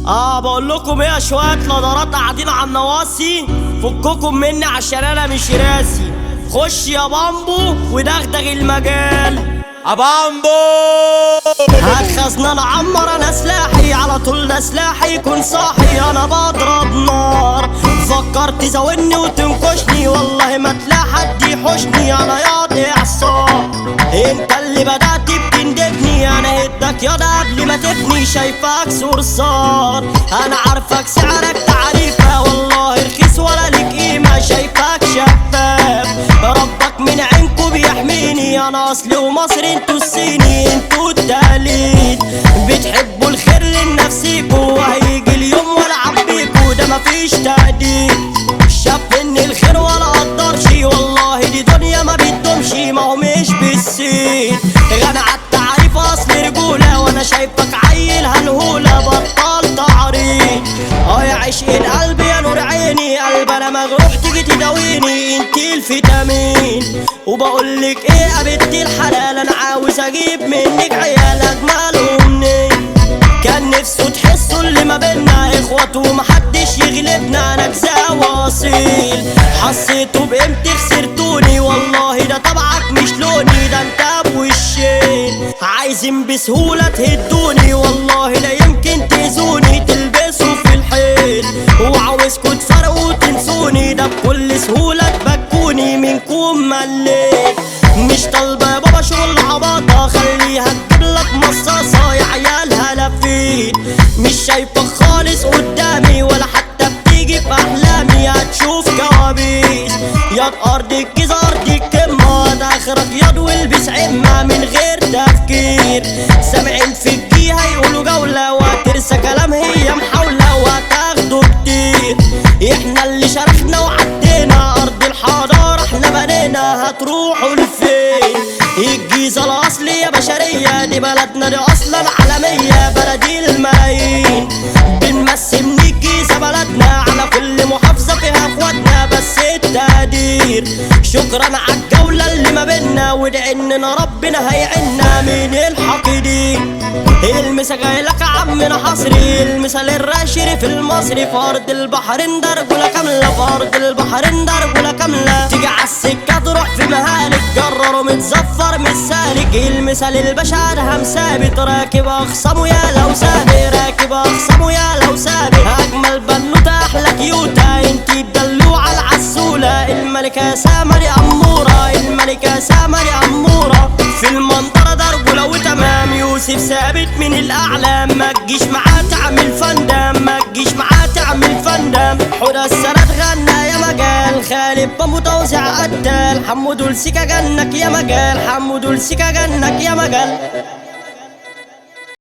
بقول لكم ايه يا شويه لدرات قاعدين على النواصي. فككم مني عشان انا مش راسي. خش يا بامبو ودغدغ المجال. بامبو هات خزنة نعمر انا سلاحي على طول، ده سلاحي يكون صاحي انا بضرب نار. فكرت تزاولني وتنكشني والله ما تلاقي حد يحوشني، انا ياضي عصار. انت اللي بدأت بتندبني، انا هدك ياضا قبل ما تبني. شايفك صرصار انا عارفك سعرك تعريفة، والله رخيص ولا لك قيمة. شايفك شفاف ربك من عينكو بيحميني، انا اصلي ومصري انتو الصيني انتو التقليد. بتحبوا الخير لنفسيكو وهيجي اليوم والعب بيكو، ده مفيش تقدير. شاف ان الخير ولا قدرش، والله دي دنيا ما بتدومش، ما هو مش بالسين. غنى عالتعريف اصل رجولة، وانا شايفك عيل هنهولة بطل تعريف. يا عشق القلب يا نور عيني، قلب انا مجروح تيجي تداويني، انتي الفيتامين. وبقولك ايه يا بنتي الحلال، انا عاوز اجيب منك عيال اجمل مني. كان نفسه تحسوا اللي ما بينا اخوات ومحدش يغلبنا، انا جزاء واصيل. حسيتوا بقيمتي خسرتوني، والله ده طبعك مش لوني، ده انت بوشين. عايزين بسهولة تهدوني، والله لا يمكن تأذوني تلبسوا في الحيط. وعاوزكوا تفرقوا وتنسوني، ده بكل سهولة تبكوني منكم مليت. مش طالبة يا بابا شغل عباطة، خليها تجيبلك مصاصة يا عيالها لفيت. مش شايفك خالص قدامي ولا حتى بتيجي في احلامي، هتشوف كوابيس. ياض ارض الجيزة ارض الكمة، ده اخرك ياض والبس عمة من غير تفكير. سامعين في الجيهة يقولوا جولة، وهترسى كلام هي محاولة وهتاخدوا كتير. احنا اللي شرحنا وعدينا ارض الحضارة، احنا بنينا هتروحوا لفين؟ الجيزة الاصل يا بشرية، دي بلدنا دي اصلا عالمية، بلدي الملايين. بنمثل من الجيزة بلدنا على كل محافظة فيها اخواتنا، بس التقدير. شكرا عالجولة اللي ما بينا، وادعي اننا ربنا هيعنا من الحاقدين. المسا جايلك عمنا حصري، المثال الراشري في المصري، في ارض البحرين درجولة كاملة، في ارض البحرين درجولة كاملة. تيجي عالسكة تروح في مهالك، جرر ومتزفر مش سالك. المثال الباشا ادهم ثابت، راكب اخصامه يا لو سابق، راكب اخصامه يا لو سابق. اجمل بنوتة احلى كيوتة، انتي الدلوعة العسولة، الملكة سامر يا امورة، الملكة سامر يا امورة. في المنطقة درجولة وتمام، يوسف ثابت من الاعلام. ما تجيش معاه تعمل فندم، ما تجيش معاه تعمل فندم. حوده السند غنى يا مجال، خالد بامبو توزيع قتال. حمو دول سيكا جنك يا مجال، حمو دول سيكا جنك يا مجال.